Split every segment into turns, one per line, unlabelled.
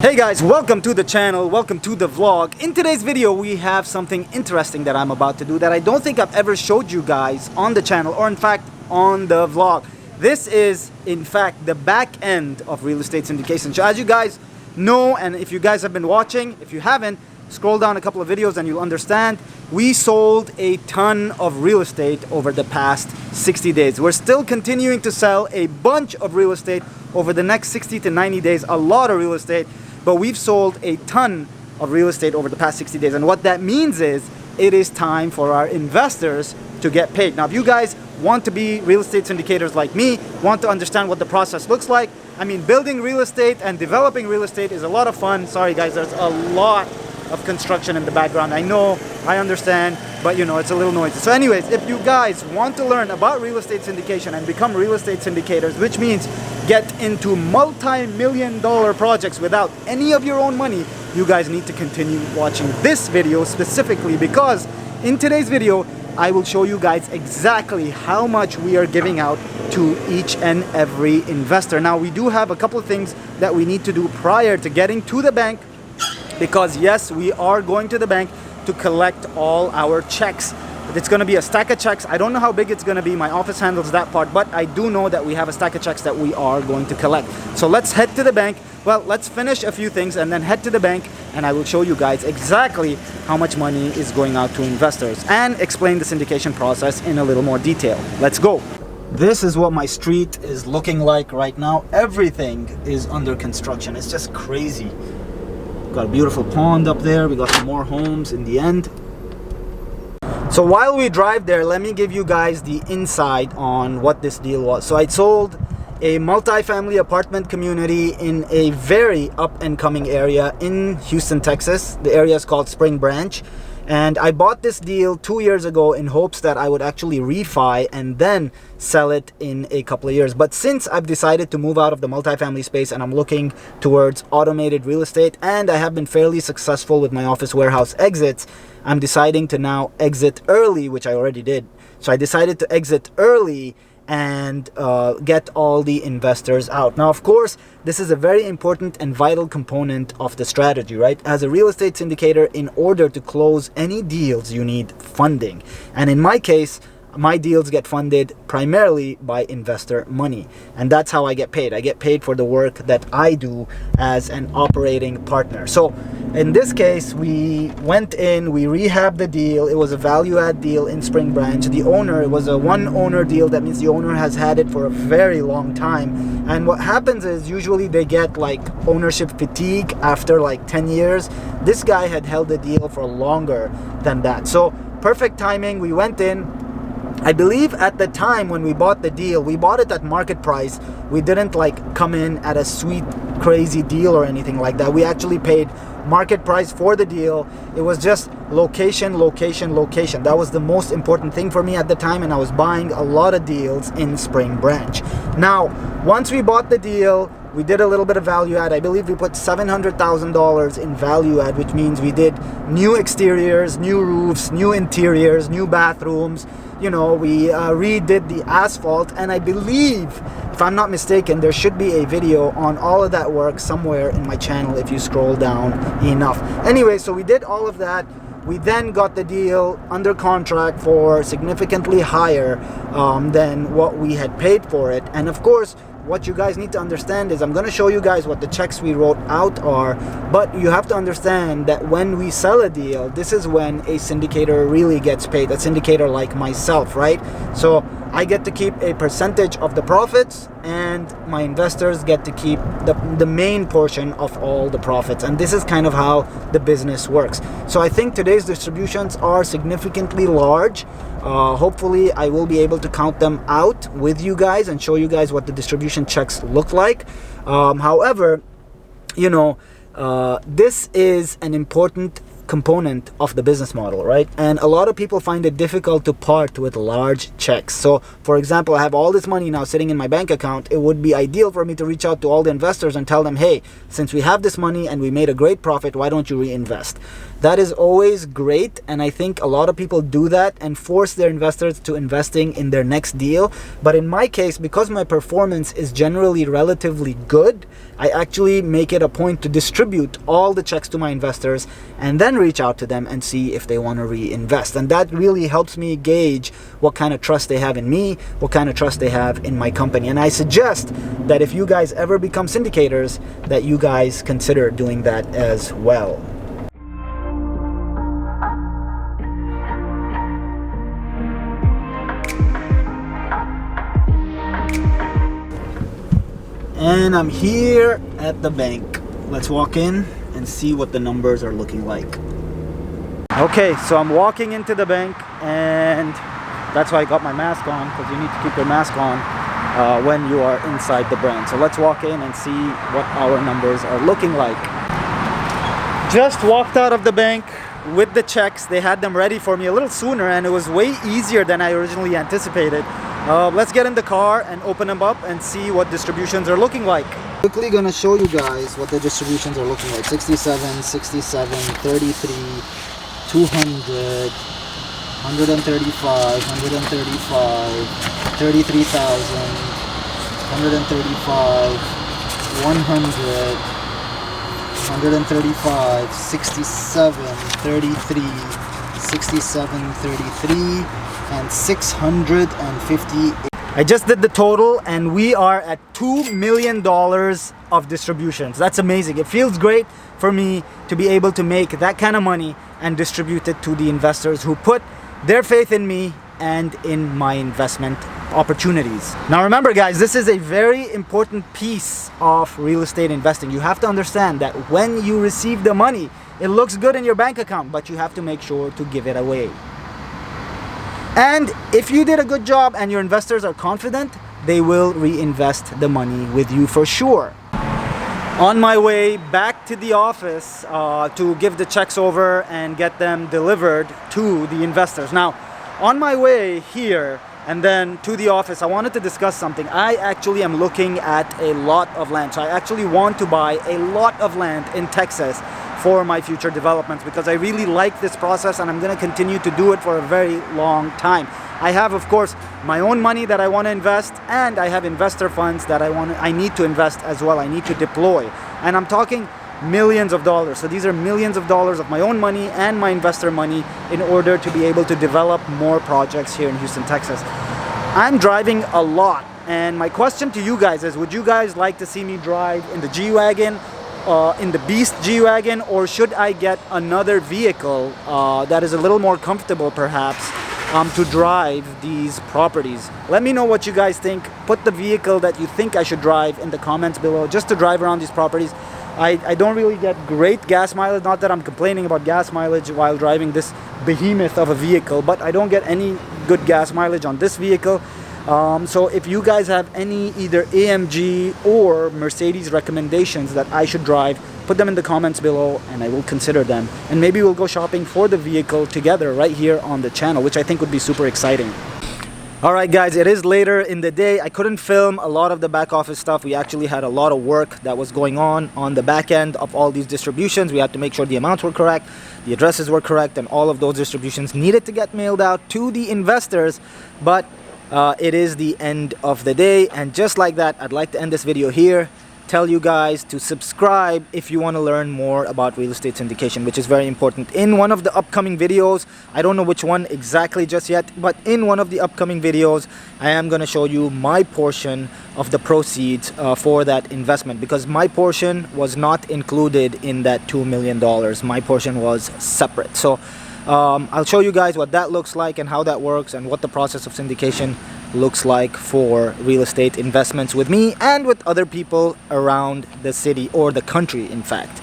Hey guys, welcome to the channel, welcome to the vlog. In today's video we have something interesting that I'm about to do that I don't think I've ever showed you guys on the channel, or in fact on the vlog. This is in fact the back end of real estate syndication. So as you guys know, and if you guys have been watching, if you haven't, scroll down a couple of videos and you'll understand. We sold a ton of real estate over the past 60 days. We're still continuing to sell a bunch of real estate over the next 60 to 90 days, a lot of real estate. But we've sold a ton of real estate over the past 60 days. And what that means is it is time for our investors to get paid. Now, if you guys want to be real estate syndicators like me, want to understand what the process looks like, I mean, building real estate and developing real estate is a lot of fun. Sorry guys, there's a lot of construction in the background. I know, I understand, but you know, it's a little noisy. So anyways, if you guys want to learn about real estate syndication and become real estate syndicators, which means get into multi-million-dollar projects without any of your own money, you guys need to continue watching this video specifically, because in today's video, I will show you guys exactly how much we are giving out to each and every investor. Now, we do have a couple of things that we need to do prior to getting to the bank, because yes, we are going to the bank to collect all our checks. It's going to be a stack of checks. I don't know how big it's going to be. My office handles that part, but I do know that we have a stack of checks that we are going to collect. So let's head to the bank. Well, let's finish a few things and then head to the bank, and I will show you guys exactly how much money is going out to investors and explain the syndication process in a little more detail. Let's go. This is what my street is looking like right now. Everything is under construction. It's just crazy. Got a beautiful pond up there. We got some more homes in the end. So while we drive there, let me give you guys the insight on what this deal was. So I sold a multi-family apartment community in a very up and coming area in Houston, Texas. The area is called Spring Branch. And I bought this deal 2 years ago in hopes that I would actually refi and then sell it in a couple of years. But since I've decided to move out of the multifamily space and I'm looking towards automated real estate, and I have been fairly successful with my office warehouse exits, I'm deciding to now exit early, which I already did. So I decided to exit early and get all the investors out. Now, of course, this is a very important and vital component of the strategy, right? As a real estate syndicator, in order to close any deals, you need funding. And in my case, my deals get funded primarily by investor money, and that's how I get paid. I get paid for the work that I do as an operating partner. So in this case, we went in, we rehabbed the deal. It was a value add deal in Spring Branch. The owner, it was a one owner deal. That means the owner has had it for a very long time. And what happens is usually they get like ownership fatigue after like 10 years. This guy had held the deal for longer than that. So perfect timing. We went in. I believe at the time when we bought the deal, we bought it at market price. We didn't like come in at a sweet, crazy deal or anything like that. We actually paid market price for the deal. It was just location, location, location. That was the most important thing for me at the time, and I was buying a lot of deals in Spring Branch. Now, once we bought the deal, we did a little bit of value add. I believe we put $700,000 in value add, which means we did new exteriors, new roofs, new interiors, new bathrooms. You know, we redid the asphalt, and I believe, if I'm not mistaken, there should be a video on all of that work somewhere in my channel if you scroll down enough. Anyway, so we did all of that. We then got the deal under contract for significantly higher than what we had paid for it. And of course, what you guys need to understand is I'm going to show you guys what the checks we wrote out are, but you have to understand that when we sell a deal, this is when a syndicator really gets paid, a syndicator like myself, right? So I get to keep a percentage of the profits, and my investors get to keep the main portion of all the profits. And this is kind of how the business works. So I think today's distributions are significantly large. Hopefully I will be able to count them out with you guys and show you guys what the distribution checks look like. However, you know, this is an important component of the business model, right? And a lot of people find it difficult to part with large checks. So for example, I have all this money now sitting in my bank account. It would be ideal for me to reach out to all the investors and tell them, hey, since we have this money and we made a great profit, why don't you reinvest? That is always great, and I think a lot of people do that and force their investors to investing in their next deal. But in my case, because my performance is generally relatively good, I actually make it a point to distribute all the checks to my investors and then reach out to them and see if they want to reinvest. And that really helps me gauge what kind of trust they have in me, what kind of trust they have in my company. And I suggest that if you guys ever become syndicators, that you guys consider doing that as well. And I'm here at the bank. Let's walk in and see what the numbers are looking like. Okay, so I'm walking into the bank, and that's why I got my mask on, because you need to keep your mask on when you are inside the branch. So let's walk in and see what our numbers are looking like. Just walked out of the bank with the checks. They had them ready for me a little sooner, and it was way easier than I originally anticipated. Let's get in the car and open them up and see what distributions are looking like. Quickly gonna show you guys what the distributions are looking like. 67, 67, 33, 200, 135, 135, 33,000, 135, 100, 135, 67, 33, 67, 33, and 658. I just did the total, and we are at $2 million of distributions. That's amazing. It feels great for me to be able to make that kind of money and distribute it to the investors who put their faith in me and in my investment opportunities. Now remember guys, this is a very important piece of real estate investing. You have to understand that when you receive the money, it looks good in your bank account, but you have to make sure to give it away. And if you did a good job and your investors are confident, they will reinvest the money with you for sure. On my way back to the office to give the checks over and get them delivered to the investors. Now, on my way here and then to the office, I wanted to discuss something. I actually am looking at a lot of land. So I actually want to buy a lot of land in Texas for my future developments, because I really like this process and I'm going to continue to do it for a very long time. I have, of course, my own money that I want to invest, and I have investor funds that I need to invest as well. I need to deploy, and I'm talking millions of dollars. So these are millions of dollars of my own money and my investor money in order to be able to develop more projects here in Houston, Texas. I'm driving a lot, and my question to you guys is, would you guys like to see me drive in the G-Wagon, in the Beast G-Wagon, or should I get another vehicle that is a little more comfortable perhaps to drive these properties? Let me know what you guys think. Put the vehicle that you think I should drive in the comments below, just to drive around these properties. I don't really get great gas mileage, not that I'm complaining about gas mileage while driving this behemoth of a vehicle, but I don't get any good gas mileage on this vehicle. So if you guys have any either AMG or Mercedes recommendations that I should drive, put them in the comments below and I will consider them. And maybe we'll go shopping for the vehicle together right here on the channel, which I think would be super exciting. Alright guys, it is later in the day. I couldn't film a lot of the back office stuff. We actually had a lot of work that was going on the back end of all these distributions. We had to make sure the amounts were correct, the addresses were correct, and all of those distributions needed to get mailed out to the investors. But it is the end of the day, and just like that, I'd like to end this video here. Tell you guys to subscribe if you want to learn more about real estate syndication, which is very important. In one of the upcoming videos, I don't know which one exactly just yet, but in one of the upcoming videos, I am going to show you my portion of the proceeds for that investment, because my portion was not included in that $2 million. My portion was separate. So I'll show you guys what that looks like and how that works and what the process of syndication looks like for real estate investments with me and with other people around the city or the country, in fact.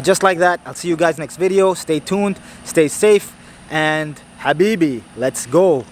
Just like that, I'll see you guys next video. Stay tuned, stay safe, and Habibi, let's go.